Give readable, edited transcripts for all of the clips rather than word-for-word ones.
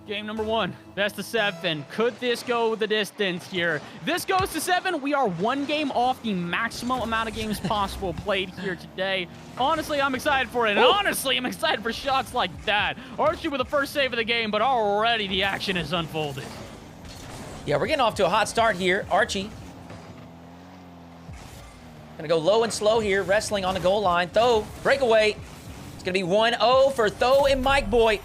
Game number 1, best of 7. Could this go the distance here? This goes to 7. We are 1 game off the maximum amount of games possible played here today. Honestly, I'm excited for it. And honestly, I'm excited for shots like that. Archie with the first save of the game, but already the action is unfolded. Yeah, we're getting off to a hot start here. Archie. Gonna go low and slow here, wrestling on the goal line. ThO, breakaway. It's gonna be 1-0 for ThO and Mikeboy.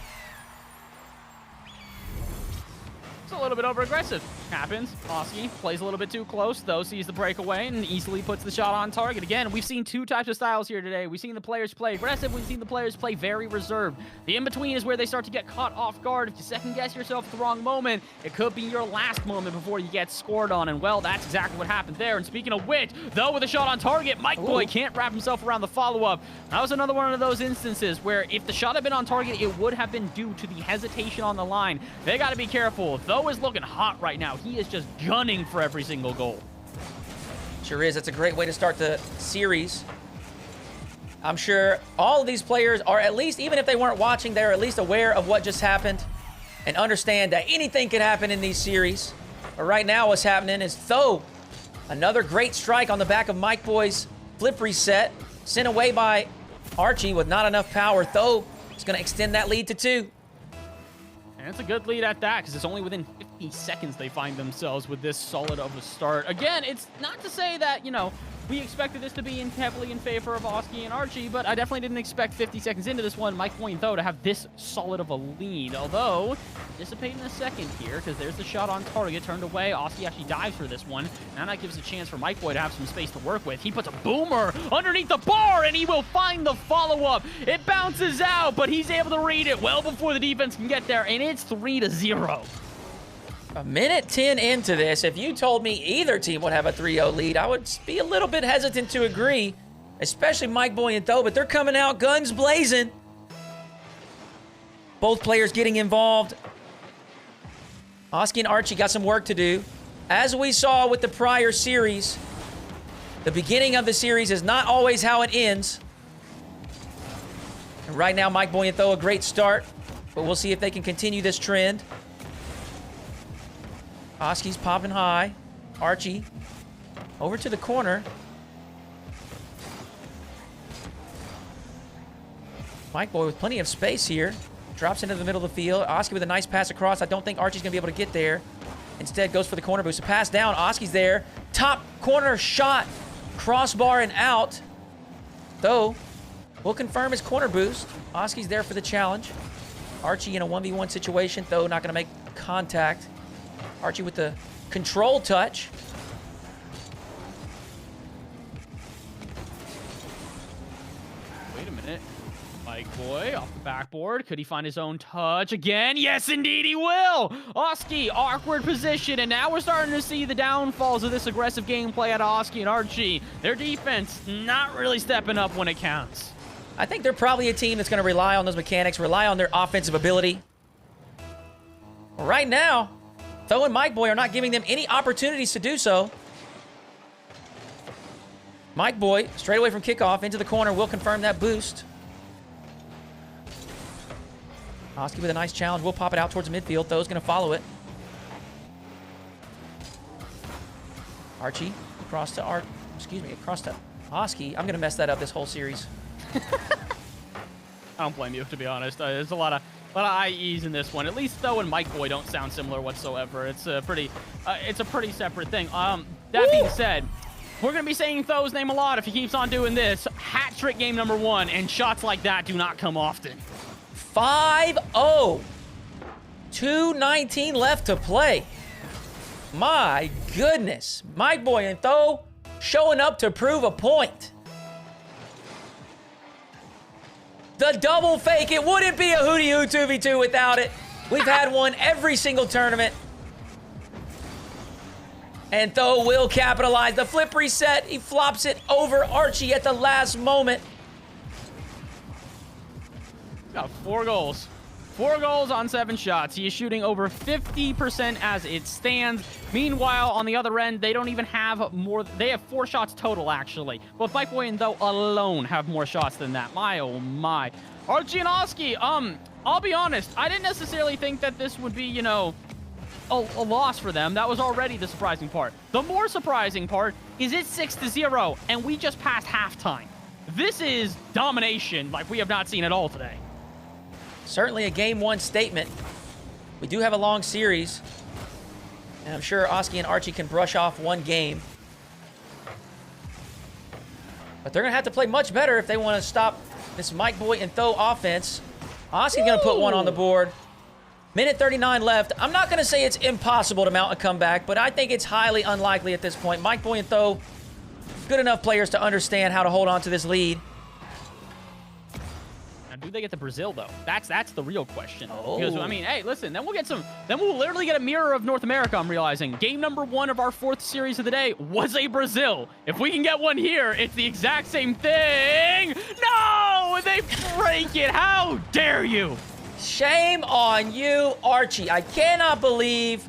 It's a little bit over-aggressive. Happens. Oski plays a little bit too close. ThO sees the breakaway and easily puts the shot on target. Again, we've seen 2 types of styles here today. We've seen the players play aggressive. We've seen the players play very reserved. The in-between is where they start to get caught off guard. If you second-guess yourself at the wrong moment, it could be your last moment before you get scored on. And, well, that's exactly what happened there. And speaking of which, ThO with a shot on target, Mikeboy can't wrap himself around the follow-up. That was another one of those instances where if the shot had been on target, it would have been due to the hesitation on the line. They got to be careful. ThO is looking hot right now. He is just gunning for every single goal. Sure is. That's a great way to start the series. I'm sure all of these players are at least, even if they weren't watching, they're at least aware of what just happened and understand that anything could happen in these series. But right now what's happening is ThO, another great strike on the back of Mikeboy's flip reset, sent away by Archie with not enough power. ThO is going to extend that lead to 2. And it's a good lead at that, because it's only within 50 seconds they find themselves with this solid of a start. Again, it's not to say that, you know, we expected this to be heavily in favor of Oski and Archie, but I definitely didn't expect 50 seconds into this one, Mikeboy and ThO to have this solid of a lead. Although, dissipate in a second here, because there's the shot on target, turned away. Oski actually dives for this one. Now that gives a chance for Mikeboy to have some space to work with. He puts a boomer underneath the bar, and he will find the follow-up. It bounces out, but he's able to read it well before the defense can get there, and it's 3-0. A minute 10 into this, if you told me either team would have a 3-0 lead, I would be a little bit hesitant to agree, especially Mikeboy and ThO, but they're coming out guns blazing. Both players getting involved. Oski and Archie got some work to do. As we saw with the prior series, the beginning of the series is not always how it ends. And right now, Mikeboy and ThO, a great start, but we'll see if they can continue this trend. Oski's popping high. Archie over to the corner. Mikeboy with plenty of space here. Drops into the middle of the field. Oski with a nice pass across. I don't think Archie's going to be able to get there. Instead, goes for the corner boost. A pass down. Oski's there. Top corner shot. Crossbar and out. ThO will confirm his corner boost. Oski's there for the challenge. Archie in a 1v1 situation. ThO not going to make contact. Archie with the control touch. Wait a minute. Mikeboy off the backboard. Could he find his own touch again? Yes, indeed he will! Oski, awkward position, and now we're starting to see the downfalls of this aggressive gameplay out of Oski and Archie. Their defense not really stepping up when it counts. I think they're probably a team that's going to rely on those mechanics, rely on their offensive ability. Right now, ThO and Mikeboy are not giving them any opportunities to do so. Mikeboy, straight away from kickoff, into the corner, will confirm that boost. Oski with a nice challenge, will pop it out towards the midfield. ThO's going to follow it. Archie, across to across to Oski. I'm going to mess that up this whole series. I don't blame you, to be honest. There's a lot of IEs in this one. At least ThO and Mikeboy don't sound similar whatsoever. It's a pretty separate thing. That being said, we're going to be saying ThO's name a lot if he keeps on doing this. Hat trick game number 1, and shots like that do not come often. 5-0. 2:19 left to play. My goodness. Mikeboy and ThO showing up to prove a point. The double fake. It wouldn't be a Hoodyhooo 2v2 without it. We've had one every single tournament. And ThO will capitalize. The flip reset. He flops it over Archie at the last moment. Got 4 goals. 4 goals on 7 shots. He is shooting over 50% as it stands. Meanwhile, on the other end, they don't even have more. They have 4 shots total, actually. Both Mikeboy and ThO alone have more shots than that. My, oh my. Archie and Oski, I'll be honest, I didn't necessarily think that this would be, you know, a loss for them. That was already the surprising part. The more surprising part is it's 6-0, and we just passed halftime. This is domination like we have not seen at all today. Certainly a game one statement. We do have a long series, and I'm sure Oski and Archie can brush off one game. But they're going to have to play much better if they want to stop this Mikeboy and ThO offense. Oski's going to put one on the board. Minute 39 left. I'm not going to say it's impossible to mount a comeback, but I think it's highly unlikely at this point. Mikeboy and ThO, good enough players to understand how to hold on to this lead. Now, do they get to Brazil, though? That's the real question. Oh. Because, I mean, hey, listen, then we'll literally get a mirror of North America, I'm realizing. Game number 1 of our 4th series of the day was a Brazil. If we can get one here, it's the exact same thing. No! They break it. How dare you? Shame on you, Archie. I cannot believe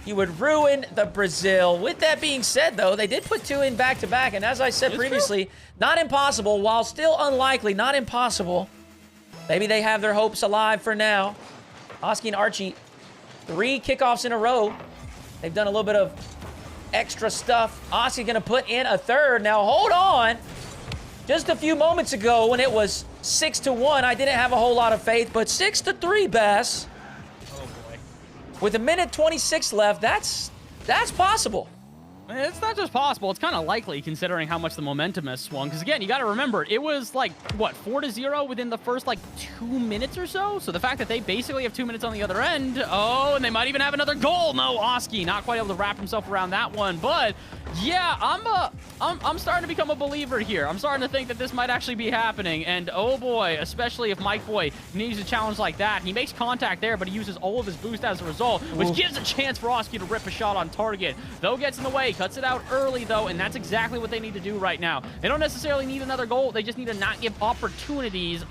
you would ruin the Brazil. With that being said, though, they did put 2 in back-to-back, and as I said previously, not impossible, while still unlikely, not impossible. Maybe they have their hopes alive for now. Oski and Archie, 3 kickoffs in a row. They've done a little bit of extra stuff. Oski's going to put in a 3rd. Now, hold on. Just a few moments ago when it was 6-1, I didn't have a whole lot of faith, but 6-3, Bass. Oh, boy. With a minute 26 left, that's possible. It's not just possible, it's kind of likely considering how much the momentum has swung. Because again, you got to remember, it was like, what, 4-0 within the first like 2 minutes or so? So the fact that they basically have 2 minutes on the other end, oh, and they might even have another goal. No, Oski not quite able to wrap himself around that one. But yeah, I'm starting to become a believer here. I'm starting to think that this might actually be happening. And oh boy, especially if Mikeboy needs a challenge like that. He makes contact there, but he uses all of his boost as a result, which gives a chance for Oski to rip a shot on target. ThO gets in the way, cuts it out early though, and that's exactly what they need to do right now. They don't necessarily need another goal. They just need to not give opportunities.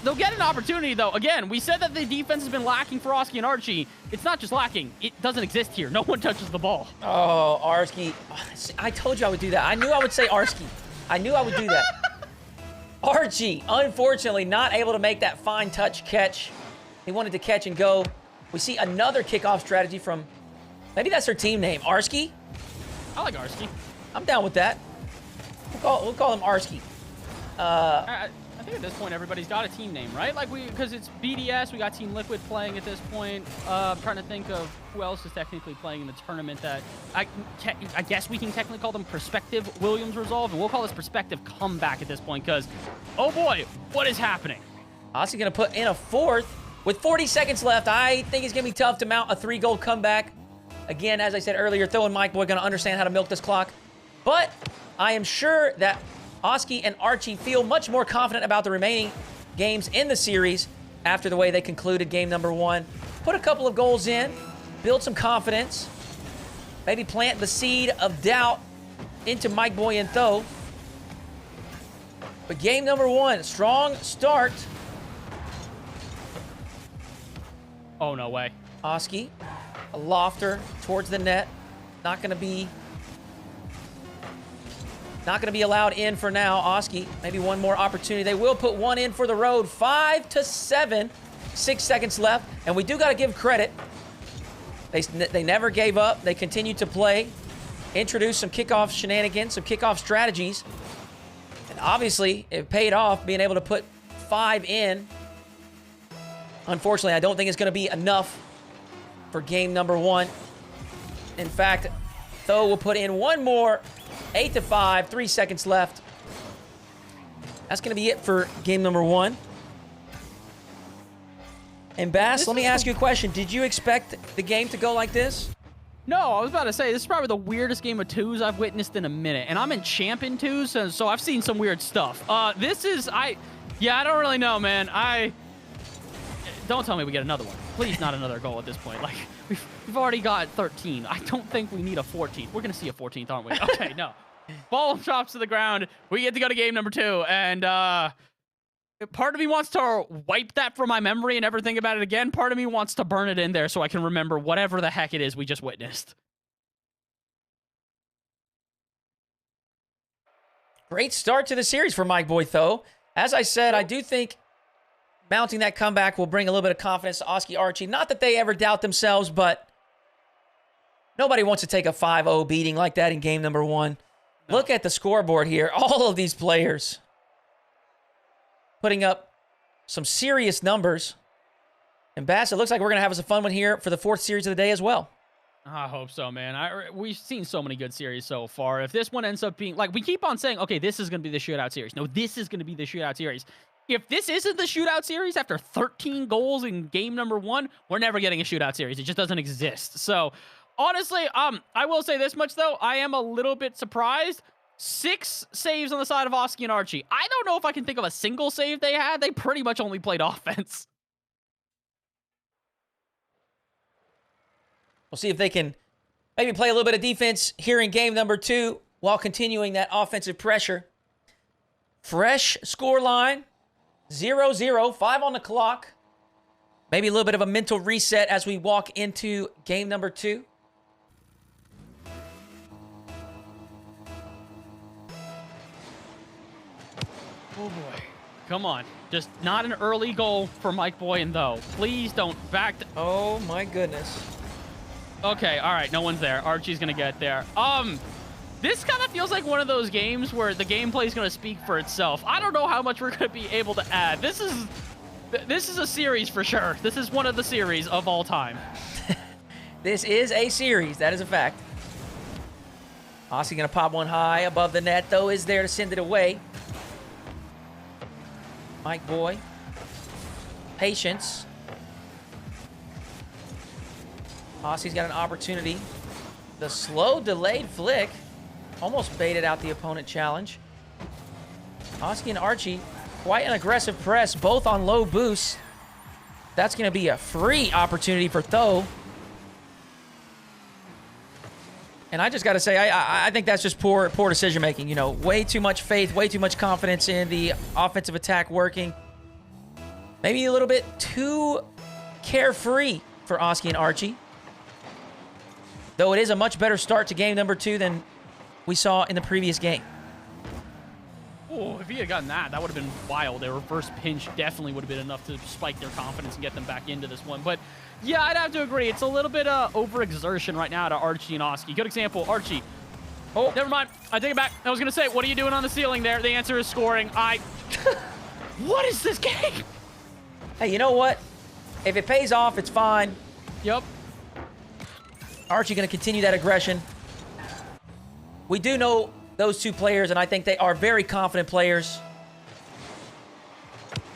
They'll get an opportunity, though. Again, we said that the defense has been lacking for Oski and Archie. It's not just lacking. It doesn't exist here. No one touches the ball. Oh, Arski. I told you I would do that. I knew I would say Arski. I knew I would do that. Archie, unfortunately, not able to make that fine touch catch. He wanted to catch and go. We see another kickoff strategy from... Maybe that's her team name. Arski? I like Arski. I'm down with that. We'll call him Arski. I think at this point everybody's got a team name, right? Like because it's BDS, we got Team Liquid playing at this point. I'm trying to think of who else is technically playing in the tournament that I guess we can technically call them Perspective Williams Resolve, and we'll call this Perspective Comeback at this point because, oh boy, what is happening? Oski gonna put in a 4th with 40 seconds left. I think it's gonna be tough to mount a 3-goal comeback. Again, as I said earlier, ThO and Mikeboy gonna understand how to milk this clock, but I am sure that Oski and Archie feel much more confident about the remaining games in the series after the way they concluded game number 1. Put a couple of goals in, build some confidence, maybe plant the seed of doubt into Mikeboy and ThO. But game number 1, strong start. Oh, no way. Oski, a lofter towards the net. Not going to be allowed in for now. Oski, maybe one more opportunity. They will put one in for the road. 5-7. 6 seconds left. And we do got to give credit. They never gave up. They continued to play. Introduced some kickoff shenanigans, some kickoff strategies. And obviously, it paid off being able to put 5 in. Unfortunately, I don't think it's going to be enough for game number 1. In fact, ThO will put in one more. 8-5, 3 seconds left. That's going to be it for game number 1. And Bass, let me ask you a question. Did you expect the game to go like this? No, I was about to say, this is probably the weirdest game of 2s I've witnessed in a minute. And I'm in Champion 2s, so I've seen some weird stuff. This is, I don't really know, man. Don't tell me we get another one. Please, not another goal at this point. Like, we've already got 13. I don't think we need a 14th. We're going to see a 14th, aren't we? Okay, no. Ball drops to the ground. We get to go to game number 2. And part of me wants to wipe that from my memory and never think about it again. Part of me wants to burn it in there so I can remember whatever the heck it is we just witnessed. Great start to the series for Mikeboy, ThO. As I said, I do think mounting that comeback will bring a little bit of confidence to Oski Archie. Not that they ever doubt themselves, but nobody wants to take a 5-0 beating like that in game number 1. No. Look at the scoreboard here. All of these players putting up some serious numbers. And Bass, it looks like we're going to have some fun one here for the 4th series of the day as well. I hope so, man. We've seen so many good series so far. If this one ends up being, like, we keep on saying, okay, this is going to be the shootout series. No, this is going to be the shootout series. If this isn't the shootout series after 13 goals in game number 1, we're never getting a shootout series. It just doesn't exist. So, honestly, I will say this much, though. I am a little bit surprised. 6 saves on the side of Oski and Archie. I don't know if I can think of a single save they had. They pretty much only played offense. We'll see if they can maybe play a little bit of defense here in game number 2 while continuing that offensive pressure. Fresh score line, 0-0, 5 on the clock. Maybe a little bit of a mental reset as we walk into game number 2. Oh, boy. Come on. Just not an early goal for Mikeboy and ThO. Please don't back... Oh, my goodness. Okay, all right. No one's there. Archie's going to get there. This kind of feels like one of those games where the gameplay is going to speak for itself. I don't know how much we're going to be able to add. This is a series for sure. This is one of the series of all time. This is a series. That is a fact. Oski going to pop one high above the net. ThO is there to send it away. Mikeboy. Patience. Oski's got an opportunity. The slow delayed flick almost baited out the opponent challenge. Oski and Archie, quite an aggressive press, both on low boosts. That's going to be a free opportunity for ThO. And I just got to say, I think that's just poor decision making. You know, way too much faith, way too much confidence in the offensive attack working. Maybe a little bit too carefree for Oski and Archie. Though it is a much better start to game number 2 than we saw in the previous game. Oh, if he had gotten that, that would have been wild. A reverse pinch definitely would have been enough to spike their confidence and get them back into this one. But yeah, I'd have to agree. It's a little bit overexertion right now to Archie and Oski. Good example, Archie. Oh, never mind. I take it back. I was going to say, what are you doing on the ceiling there? The answer is scoring. What is this game? Hey, you know what? If it pays off, it's fine. Yep. Archie going to continue that aggression. We do know those 2 players, and I think they are very confident players.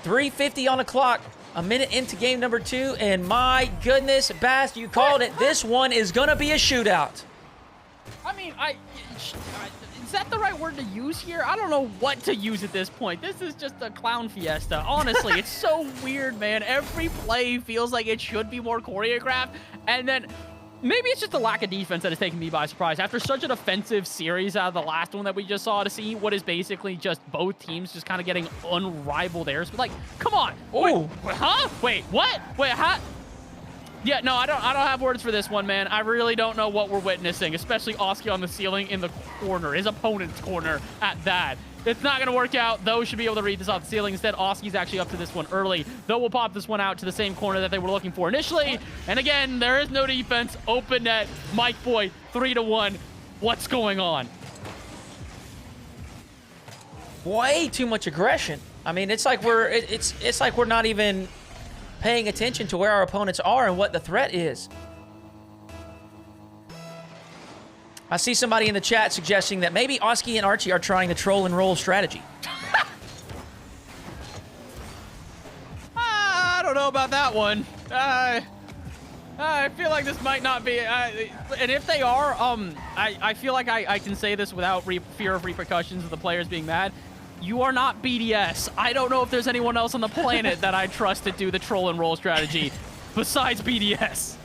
3:50 on the clock, a minute into game number 2, and my goodness, Bass, you called it. This one is going to be a shootout. I mean, is that the right word to use here? I don't know what to use at this point. This is just a clown fiesta. Honestly, it's so weird, man. Every play feels like it should be more choreographed, and then... maybe it's just the lack of defense that has taken me by surprise. After such an offensive series out of the last one that we just saw, to see what is basically just both teams just kind of getting unrivaled airs. But like, come on. Oh, huh? Wait, what? Wait, how? Yeah, no, I don't have words for this one, man. I really don't know what we're witnessing, especially Oski on the ceiling in the corner, his opponent's corner at that. It's not going to work out. ThO should be able to read this off the ceiling. Instead, Oski's actually up to this one early. ThO will pop this one out to the same corner that they were looking for initially. And again, there is no defense. Open net. Mikeboy, 3-1. What's going on? Way too much aggression. I mean, it's like it's like we're not even paying attention to where our opponents are and what the threat is. I see somebody in the chat suggesting that maybe Oski and Archie are trying the troll and roll strategy. I don't know about that one. I feel like this might not be... and if they are, I feel like I can say this without fear of repercussions of the players being mad. You are not BDS. I don't know if there's anyone else on the planet that I trust to do the troll and roll strategy besides BDS.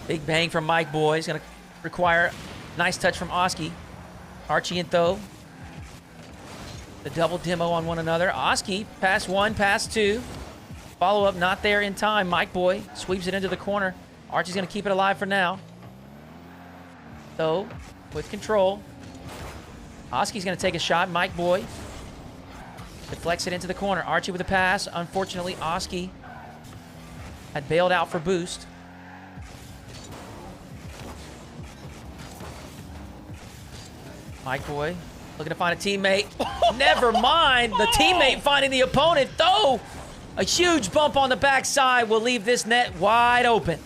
Big bang from Mikeboy. He's going to require... nice touch from Oski. Archie and ThO. The double demo on one another. Oski, pass 1, pass 2. Follow-up not there in time. Mikeboy sweeps it into the corner. Archie's going to keep it alive for now. ThO with control. Oski's going to take a shot. Mikeboy Deflects it into the corner. Archie with a pass. Unfortunately, Oski had bailed out for boost. Mikeboy looking to find a teammate. Never mind. The teammate finding the opponent. ThO, a huge bump on the backside will leave this net wide open.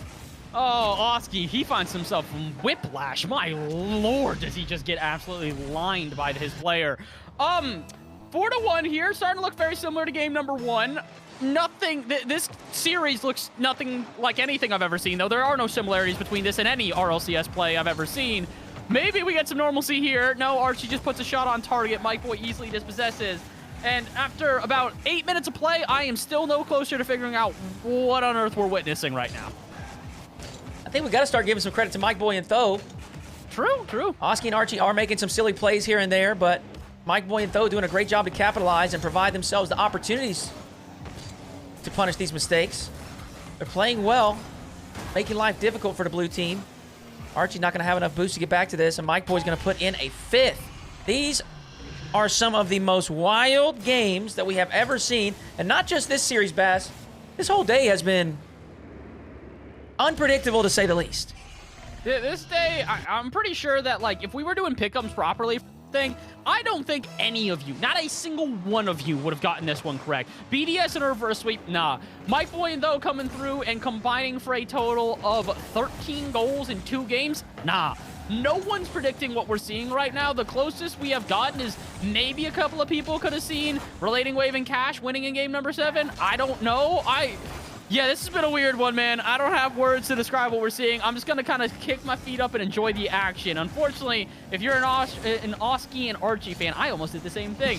Oh, Oski, he finds himself whiplash. My lord, does he just get absolutely lined by his player. 4-1 here, starting to look very similar to game number 1. Nothing, this series looks nothing like anything I've ever seen, though. There are no similarities between this and any RLCS play I've ever seen. Maybe we get some normalcy here. No, Archie just puts a shot on target. Mikeboy easily dispossesses. And after about 8 minutes of play, I am still no closer to figuring out what on earth we're witnessing right now. I think we got to start giving some credit to Mikeboy and ThO. True, true. Oski and Archie are making some silly plays here and there, but Mikeboy and ThO doing a great job to capitalize and provide themselves the opportunities to punish these mistakes. They're playing well, making life difficult for the blue team. Archie's not going to have enough boost to get back to this, and Mikeboy's going to put in a 5th. These are some of the most wild games that we have ever seen, and not just this series, Bass. This whole day has been unpredictable, to say the least. This day, I'm pretty sure that, like, if we were doing pick'ems properly, I don't think any of you, not a single one of you, would have gotten this one correct. BDS and a reverse sweep, nah. Mikeboy and ThO coming through and combining for a total of 13 goals in 2 games, nah. No one's predicting what we're seeing right now. The closest we have gotten is maybe a couple of people could have seen Relating Wave and Cash winning in game number 7. I don't know. Yeah, this has been a weird one, man. I don't have words to describe what we're seeing. I'm just going to kind of kick my feet up and enjoy the action. Unfortunately, if you're an Oski and Archie fan, I almost did the same thing.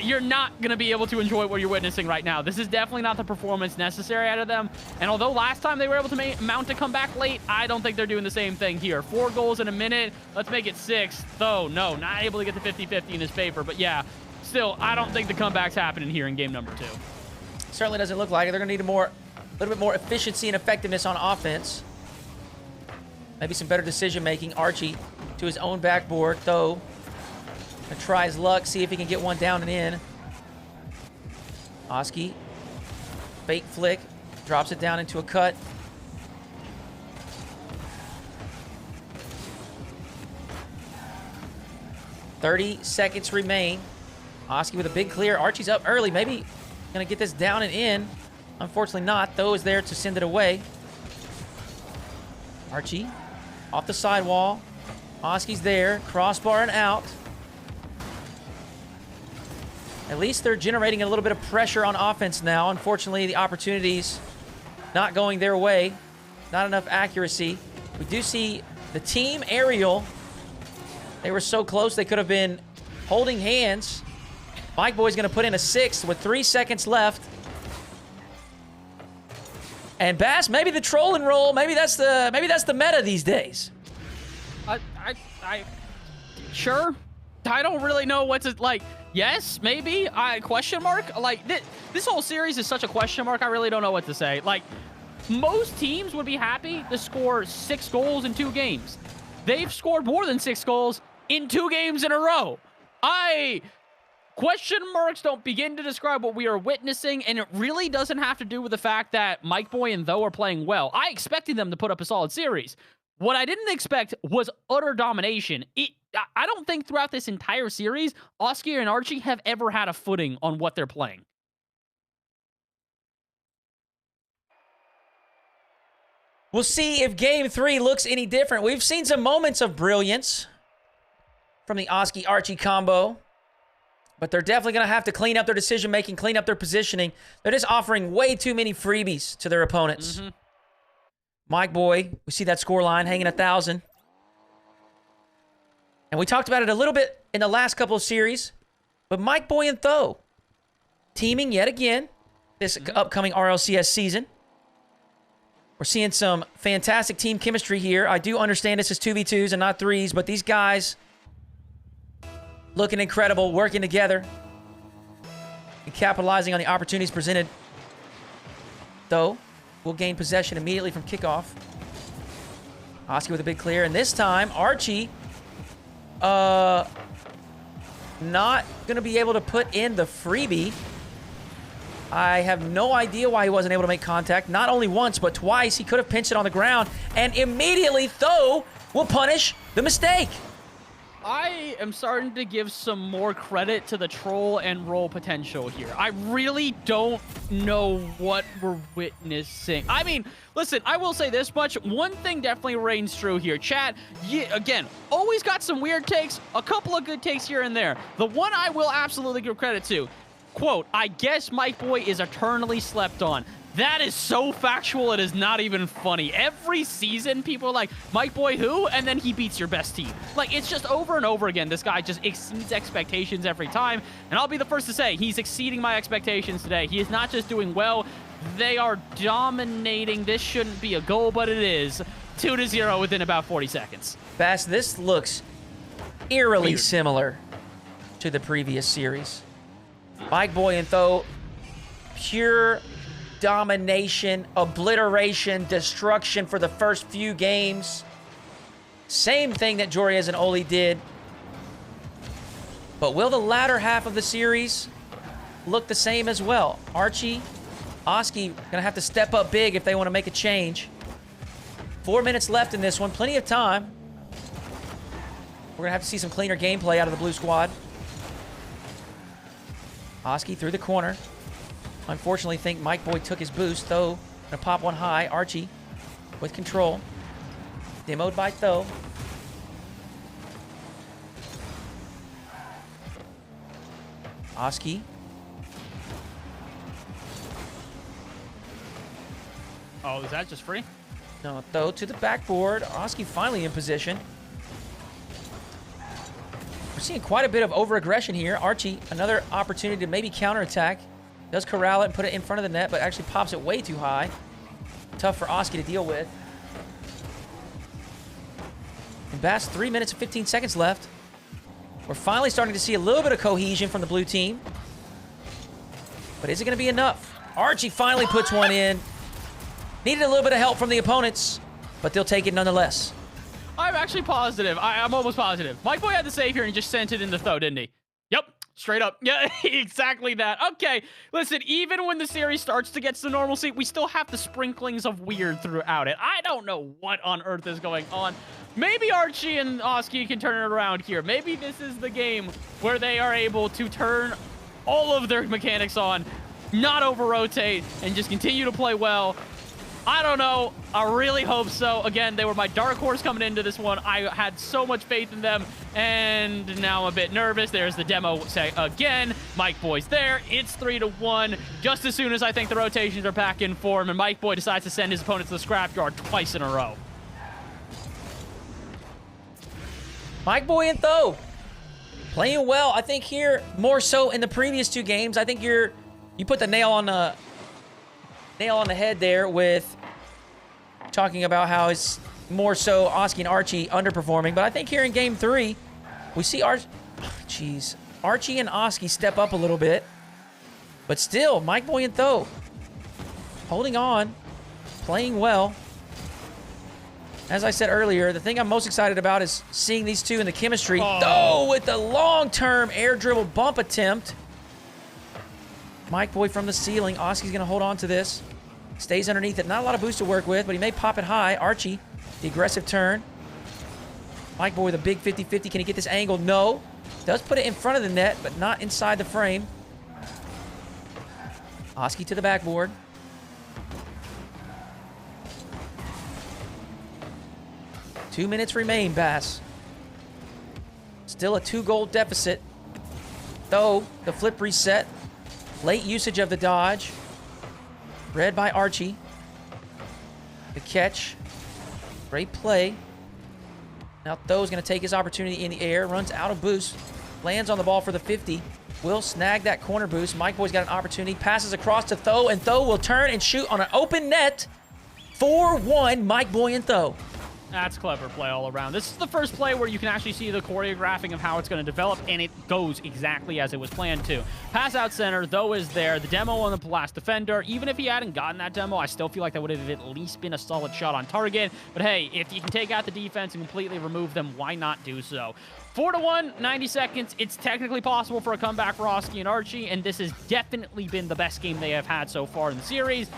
You're not going to be able to enjoy what you're witnessing right now. This is definitely not the performance necessary out of them. And although last time they were able to mount a comeback late, I don't think they're doing the same thing here. 4 goals in a minute. Let's make it 6. ThO, no, not able to get the 50-50 in his favor. But yeah, still, I don't think the comeback's happening here in game number 2. Certainly doesn't look like it. They're going to need a little bit more efficiency and effectiveness on offense. Maybe some better decision-making. Archie to his own backboard. ThO gonna try his luck, see if he can get one down and in. Oski, fake flick, drops it down into a cut. "30 seconds remain. Oski with a big clear. Archie's up early. Maybe gonna get this down and in. Unfortunately not. ThO is there to send it away. Archie off the sidewall. Oski's there. Crossbar and out. At least they're generating a little bit of pressure on offense now. Unfortunately, the opportunities not going their way. Not enough accuracy. We do see the team aerial. They were so close they could have been holding hands. Mikeboy's going to put in a 6th with 3 seconds left. And Bass, maybe the troll and roll, maybe that's the meta these days. Sure. I don't really know what to, like, yes, maybe, question mark? Like, this whole series is such a question mark, I really don't know what to say. Like, most teams would be happy to score 6 goals in 2 games. They've scored more than 6 goals in 2 games in a row. Question marks don't begin to describe what we are witnessing, and it really doesn't have to do with the fact that Mikeboy and ThO are playing well. I expected them to put up a solid series. What I didn't expect was utter domination. I don't think throughout this entire series, Oski and Archie have ever had a footing on what they're playing. We'll see if Game 3 looks any different. We've seen some moments of brilliance from the Oski-Archie combo. But they're definitely going to have to clean up their decision-making, clean up their positioning. They're just offering way too many freebies to their opponents. Mikeboy, we see that score line hanging 1,000. And we talked about it a little bit in the last couple of series. But Mikeboy and ThO teaming yet again this upcoming RLCS season. We're seeing some fantastic team chemistry here. I do understand this is 2v2s and not 3s, but these guys looking incredible, working together, and capitalizing on the opportunities presented. ThO will gain possession immediately from kickoff. Oski with a big clear, and this time, Archie not going to be able to put in the freebie. I have no idea why he wasn't able to make contact. Not only once, but twice. He could have pinched it on the ground, and immediately ThO will punish the mistake. I am starting to give some more credit to the troll and roll potential here. I really don't know what we're witnessing. I mean, listen, I will say this much. One thing definitely reigns true here. Chat, again, always got some weird takes, a couple of good takes here and there. The one I will absolutely give credit to, quote, I guess Mikeboy is eternally slept on. That is so factual, it is not even funny. Every season, people are like, Mikeboy who? And then he beats your best team. Like, it's just over and over again. This guy just exceeds expectations every time. And I'll be the first to say, he's exceeding my expectations today. He is not just doing well, they are dominating. This shouldn't be a goal, but it is. 2-0 within about 40 seconds. Bass, this looks eerily Weird. similar to the previous series. Mikeboy and ThO, pure domination, obliteration, destruction for the first few games. Same thing that Joriez and Oli did. But will the latter half of the series look the same as well? Archie, Oski gonna have to step up big if they want to make a change. 4 minutes left in this one, plenty of time. We're gonna have to see some cleaner gameplay out of the blue squad. Oski through the corner. Unfortunately, think Mikeboy took his boost. ThO gonna pop one high. Archie with control. Demoed by ThO. Oski. Oh, is that just free? No, ThO to the backboard. Oski finally in position. We're seeing quite a bit of over-aggression here. Archie, another opportunity to maybe counterattack. Does corral it and put it in front of the net, but actually pops it way too high. Tough for Oski to deal with. And Bass, 3 minutes and 15 seconds left. We're finally starting to see a little bit of cohesion from the blue team. But is it going to be enough? Archie finally puts one in. Needed a little bit of help from the opponents, but they'll take it nonetheless. I'm actually positive. I'm almost positive. Mikeboy had the save here and just sent it into ThO, didn't he? Yep. Straight up. Yeah, exactly that. Okay, listen, even when the series starts to get some normalcy, we still have the sprinklings of weird throughout it. I don't know what on earth is going on. Maybe Archie and Oski can turn it around here. Maybe this is the game where they are able to turn all of their mechanics on, not over-rotate, and just continue to play well. I don't know. I really hope so. Again, they were my dark horse coming into this one. I had so much faith in them, and now I'm a bit nervous. There's the demo say again. Mikeboy's there. It's 3-1. Just as soon as I think the rotations are back in form, and Mikeboy decides to send his opponent to the scrapyard twice in a row. Mikeboy and ThO playing well. I think here more so in the previous two games. I think you put the nail on the head there with talking about how it's more so Oski and Archie underperforming. But I think here in game 3, we see Archie and Oski step up a little bit. But still, Mikeboy and ThO holding on, playing well. As I said earlier, the thing I'm most excited about is seeing these two in the chemistry. ThO with the long-term air dribble bump attempt. Mikeboy from the ceiling. Oski's going to hold on to this. Stays underneath it. Not a lot of boost to work with, but he may pop it high. Archie, the aggressive turn. Mikeboy with a big 50-50. Can he get this angle? No. Does put it in front of the net, but not inside the frame. Oski to the backboard. Two minutes remain, Bass. Still a 2-goal deficit. ThO, the flip reset. Late usage of the dodge. Read by Archie. The catch. Great play. Now ThO's going to take his opportunity in the air. Runs out of boost. Lands on the ball for the 50. Will snag that corner boost. Mikeboy's got an opportunity. Passes across to ThO, and ThO will turn and shoot on an open net. 4-1, Mikeboy and ThO. That's clever play all around. This is the first play where you can actually see the choreographing of how it's going to develop, and it goes exactly as it was planned to. Pass out center, ThO is there. The demo on the last defender. Even if he hadn't gotten that demo, I still feel like that would have at least been a solid shot on target. But hey, if you can take out the defense and completely remove them, why not do so? 4-1, 90 seconds. It's technically possible for a comeback for Oski and Archie, and this has definitely been the best game they have had so far in the series.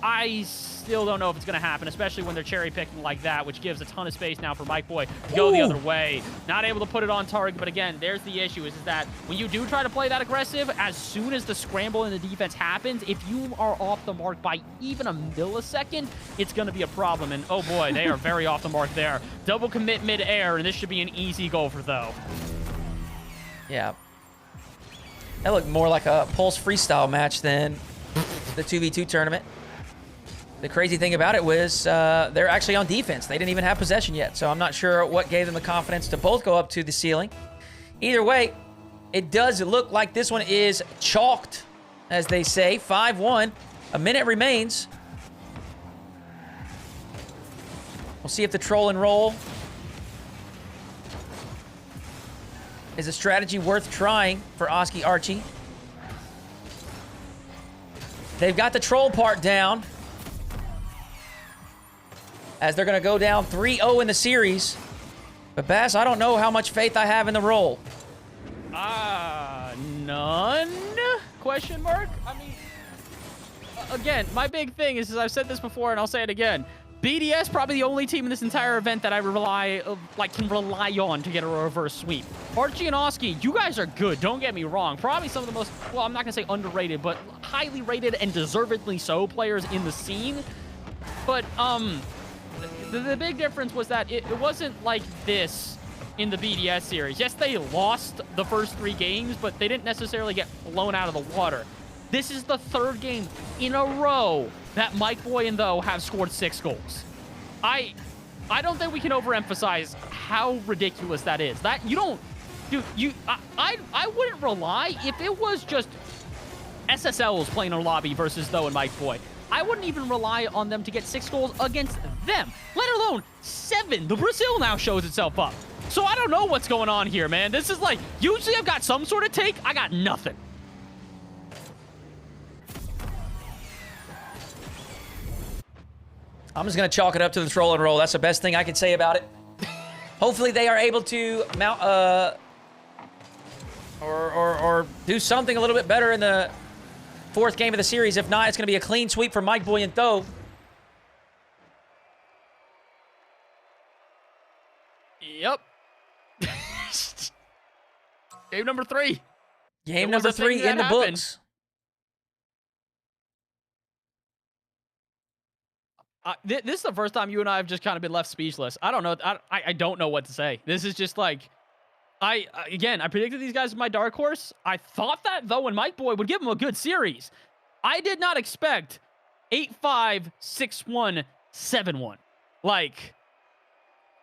I still don't know if it's going to happen, especially when they're cherry picking like that, which gives a ton of space now for Mikeboy to go the other way. Not able to put it on target, but again, there's the issue is that when you do try to play that aggressive, as soon as the scramble in the defense happens, if you are off the mark by even a millisecond, it's going to be a problem. And oh boy, they are very off the mark there. Double commit mid-air, and this should be an easy goal for ThO. Yeah. That looked more like a Pulse freestyle match than the 2v2 tournament. The crazy thing about it was they're actually on defense. They didn't even have possession yet, so I'm not sure what gave them the confidence to both go up to the ceiling. Either way, it does look like this one is chalked, as they say. 5-1. A minute remains. We'll see if the troll and roll is a strategy worth trying for Oski Archie. They've got the troll part down, as they're going to go down 3-0 in the series. But Bass, I don't know how much faith I have in the roll. None? Question mark? I mean, again, my big thing is I've said this before and I'll say it again. BDS probably the only team in this entire event that I can rely on to get a reverse sweep. Archie and Oski, you guys are good. Don't get me wrong. Probably some of the most, well, I'm not going to say underrated, but highly rated and deservedly so players in the scene. But, the big difference was that it wasn't like this in the BDS series. Yes, they lost the first 3 games, but they didn't necessarily get blown out of the water. This is the 3rd game in a row that Mikeboy and ThO have scored 6 goals. I don't think we can overemphasize how ridiculous that is. That you don't, dude. I wouldn't rely if it was just SSLs playing in a lobby versus ThO and Mikeboy. I wouldn't even rely on them to get 6 goals against them, let alone 7. The Brazil now shows itself up. So I don't know what's going on here, man. This is like, usually I've got some sort of take. I got nothing. I'm just going to chalk it up to the troll and roll. That's the best thing I can say about it. Hopefully they are able to mount, or do something a little bit better in the 4th game of the series. If not, it's going to be a clean sweep for Mikeboy and ThO. Yep. Game number 3. Game number 3 in the books. This is the first time you and I have just kind of been left speechless. I don't know. I don't know what to say. This is just like, again, I predicted these guys as my dark horse. I thought that ThO and Mikeboy would give them a good series. I did not expect 8-5, 6-1, 7-1. Like,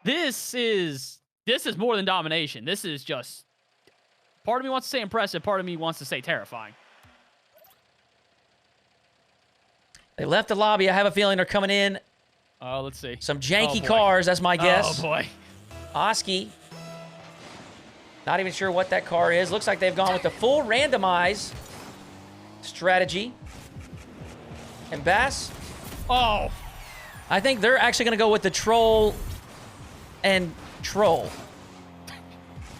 this is more than domination. This is just, part of me wants to say impressive. Part of me wants to say terrifying. They left the lobby. I have a feeling they're coming in. Oh, let's see. Some janky cars, that's my guess. Oh, boy. Oski. Not even sure what that car is. Looks like they've gone with the full randomize strategy. And Bass. Oh. I think they're actually going to go with the troll and troll.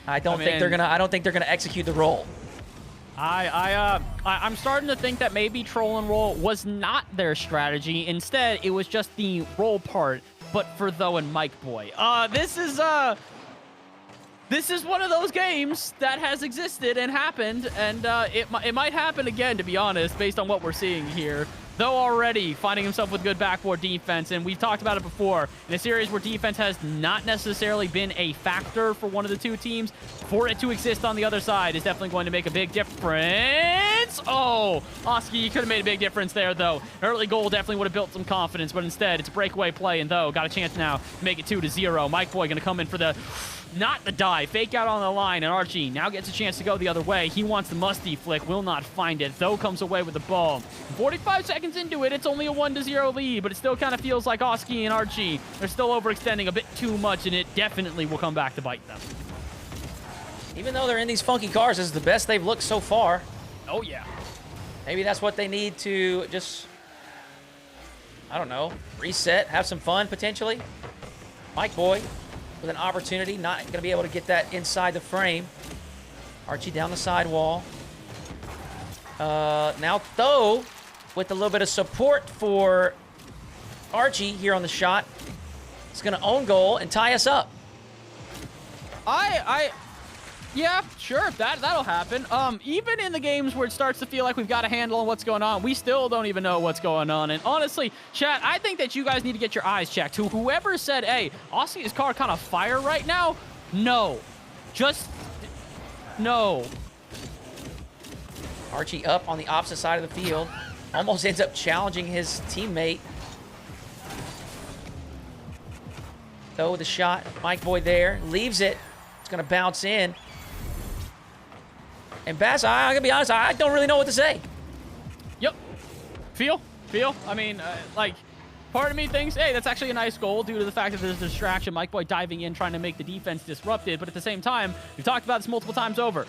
I don't think they're gonna execute the roll. I'm starting to think that maybe troll and roll was not their strategy. Instead, it was just the roll part, but for ThO and Mikeboy. This is one of those games that has existed and happened, and it might happen again, to be honest, based on what we're seeing here. ThO already finding himself with good backboard defense, and we've talked about it before. In a series where defense has not necessarily been a factor for one of the two teams, for it to exist on the other side is definitely going to make a big difference. Oh, Oski, you could have made a big difference there, though. An early goal definitely would have built some confidence, but instead, it's a breakaway play, and ThO got a chance now to make it 2-0. Mikeboy going to come in for the Not the dive. Fake out on the line, and Archie now gets a chance to go the other way. He wants the musty flick, will not find it. ThO comes away with the ball. 45 seconds into it, it's only a 1-0 lead, but it still kind of feels like Oski and Archie are still overextending a bit too much, and it definitely will come back to bite them. Even though they're in these funky cars, this is the best they've looked so far. Oh, yeah. Maybe that's what they need to just, I don't know, reset, have some fun, potentially. Mikeboy with an opportunity, not going to be able to get that inside the frame. Archie down the sidewall. Now ThO with a little bit of support for Archie here on the shot. It's going to own goal and tie us up. Yeah, sure, that'll happen. Even in the games where it starts to feel like we've got a handle on what's going on, we still don't even know what's going on. And honestly, chat, I think that you guys need to get your eyes checked. To whoever said, hey, Oski's car kind of fire right now, no. Just, no. Archie up on the opposite side of the field. Almost ends up challenging his teammate. ThO with the shot. Mikeboy there. Leaves it. It's going to bounce in. And Bass, I'm going to be honest, I don't really know what to say. Yep. Feel. I mean, like, part of me thinks, hey, that's actually a nice goal due to the fact that there's a distraction. Mikeboy diving in, trying to make the defense disrupted. But at the same time, we've talked about this multiple times over.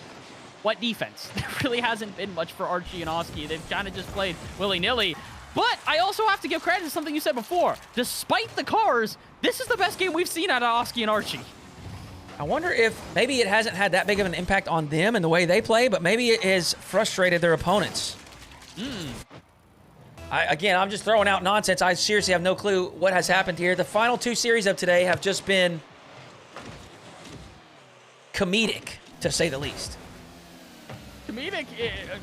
What defense? There really hasn't been much for Archie and Oski. They've kind of just played willy-nilly. But I also have to give credit to something you said before. Despite the cars, this is the best game we've seen out of Oski and Archie. I wonder if maybe it hasn't had that big of an impact on them and the way they play, but maybe it has frustrated their opponents. Again, I'm just throwing out nonsense. I seriously have no clue what has happened here. The final two series of today have just been comedic, to say the least. Comedic,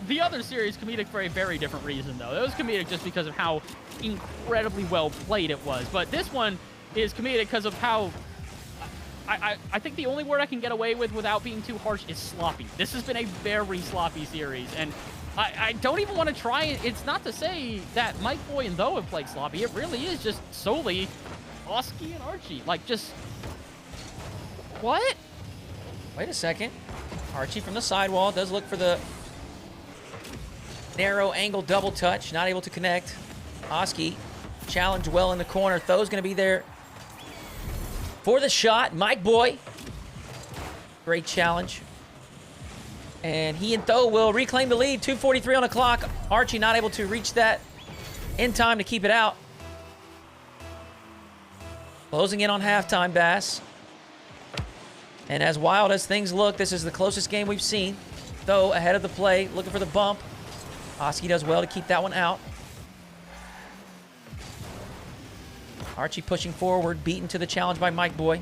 the other series, comedic for a very different reason, though. It was comedic just because of how incredibly well played it was. But this one is comedic because of how... I think the only word I can get away with without being too harsh is sloppy. This has been a very sloppy series, and I don't even want to try it. It's not to say that Mikeboy and ThO have played sloppy. It really is just solely Oski and Archie. Like, just... What? Wait a second. Archie from the sidewall does look for the narrow angle double touch. Not able to connect. Oski challenged well in the corner. ThO's going to be there for the shot. Mikeboy. Great challenge. And he and ThO will reclaim the lead. 2:43 on the clock. Archie not able to reach that in time to keep it out. Closing in on halftime, Bass. And as wild as things look, this is the closest game we've seen. ThO ahead of the play, looking for the bump. Oski does well to keep that one out. Archie pushing forward, beaten to the challenge by Mikeboy.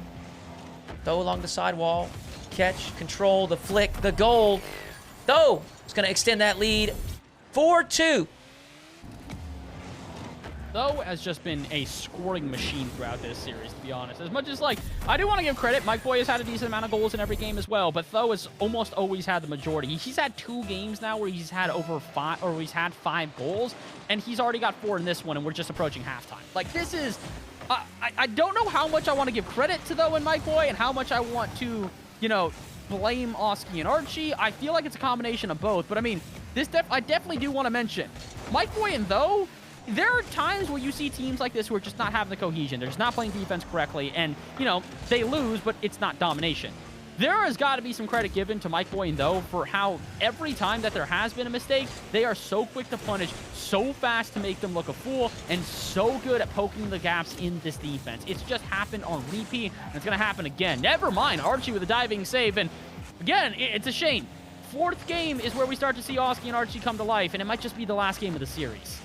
ThO along the sidewall. Catch, control, the flick, the goal. ThO is going to extend that lead. 4-2. ThO has just been a scoring machine throughout this series, to be honest. As much as, like, I do want to give credit, Mikeboy has had a decent amount of goals in every game as well, but ThO has almost always had the majority. He's had 2 games now where he's had over 5, or he's had 5 goals, and he's already got 4 in this one, and we're just approaching halftime. Like, this is... I don't know how much I want to give credit to ThO and Mikeboy and how much I want to, you know, blame Oski and Archie. I feel like it's a combination of both, but I mean, I definitely do want to mention Mikeboy and ThO. There are times where you see teams like this who are just not having the cohesion. They're just not playing defense correctly, and, you know, they lose, but it's not domination. There has got to be some credit given to Mikeboy and ThO for how every time that there has been a mistake, they are so quick to punish, so fast to make them look a fool, and so good at poking the gaps in this defense. It's just happened on repeat, and it's going to happen again. Never mind Archie with a diving save, and again, it's a shame. 4th game is where we start to see Oski and Archie come to life, and it might just be the last game of the series.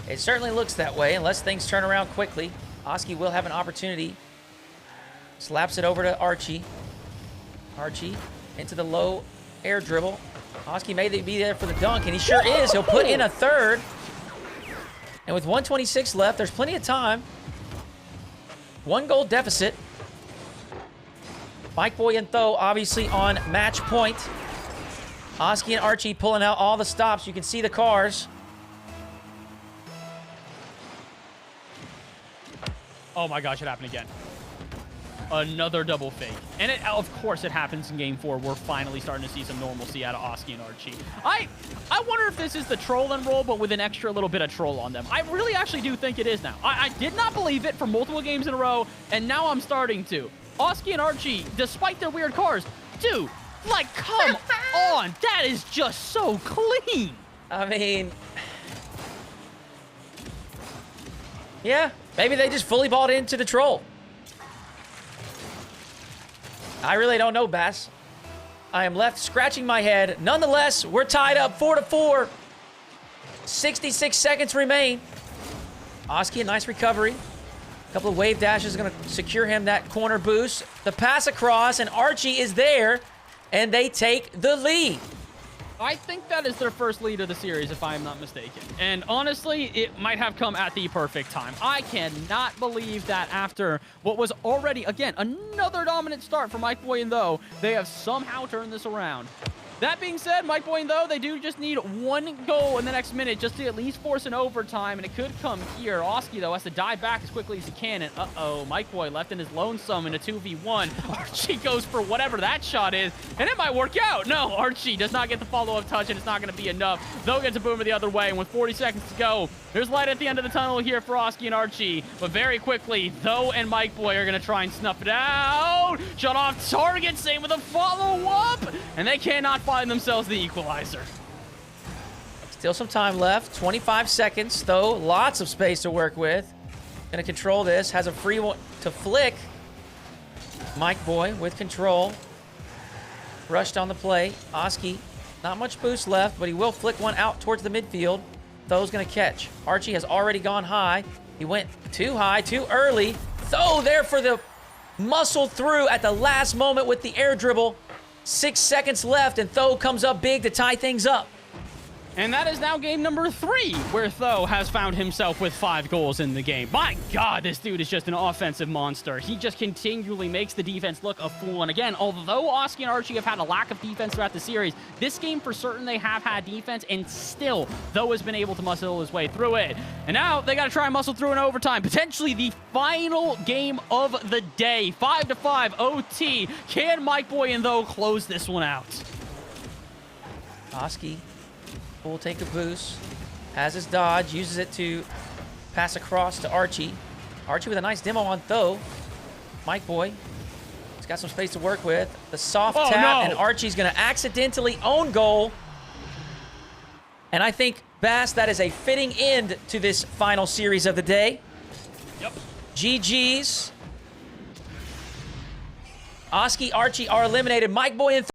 It certainly looks that way, unless things turn around quickly. Oski will have an opportunity. Slaps it over to Archie. Archie into the low air dribble. Oski may be there for the dunk, and he sure is. He'll put in a 3rd. And with 1:26 left, there's plenty of time. 1 goal deficit. Mikeboy and ThO obviously on match point. Oski and Archie pulling out all the stops. You can see the cars. Oh my gosh, it happened again. Another double fake. And of course it happens in game 4. We're finally starting to see some normalcy out of Oski and Archie. I wonder if this is the troll and roll, but with an extra little bit of troll on them. I really actually do think it is now. I did not believe it for multiple games in a row, and now I'm starting to. Oski and Archie, despite their weird cars, dude, like, come on. That is just so clean. I mean, yeah, maybe they just fully bought into the troll. I really don't know, Bass. I am left scratching my head. Nonetheless, we're tied up 4-4. 66 seconds remain. Oski, a nice recovery. A couple of wave dashes is going to secure him that corner boost. The pass across, and Archie is there, and they take the lead. I think that is their first lead of the series, if I am not mistaken. And honestly, it might have come at the perfect time. I cannot believe that after what was already, again, another dominant start for Mikeboy and ThO, they have somehow turned this around. That being said, Mikeboy and ThO, they do just need one goal in the next minute just to at least force an overtime, and it could come here. Oski, though, has to dive back as quickly as he can, and uh-oh, Mikeboy left in his lonesome in a 2v1. Archie goes for whatever that shot is, and it might work out. No, Archie does not get the follow-up touch, and it's not going to be enough. ThO gets a boomer the other way, and with 40 seconds to go, there's light at the end of the tunnel here for Oski and Archie, but very quickly, ThO and Mikeboy are going to try and snuff it out. Shut off target, same with a follow-up, and they cannot find themselves the equalizer. Still some time left. 25 seconds, though. Lots of space to work with. Gonna control this. Has a free one to flick. Mikeboy with control. Rushed on the play. Oski, not much boost left, but he will flick one out towards the midfield. ThO's gonna catch. Archie has already gone high. He went too high, too early. ThO there for the muscle through at the last moment with the air dribble. 6 seconds left, and ThO comes up big to tie things up. And that is now game number 3, where ThO has found himself with 5 goals in the game. My God, this dude is just an offensive monster. He just continually makes the defense look a fool. And again, although Oski and Archie have had a lack of defense throughout the series, this game for certain they have had defense, and still ThO has been able to muscle his way through it. And now they got to try and muscle through an overtime, potentially the final game of the day. 5-5 OT. Can Mikeboy and ThO close this one out? Oski will take a boost, has his dodge, uses it to pass across to Archie. Archie with a nice demo on ThO. Mikeboy, he's got some space to work with. The soft tap, and Archie's going to accidentally own goal. And I think, Bass, that is a fitting end to this final series of the day. Yep. GG's. Oski, Archie are eliminated. Mikeboy and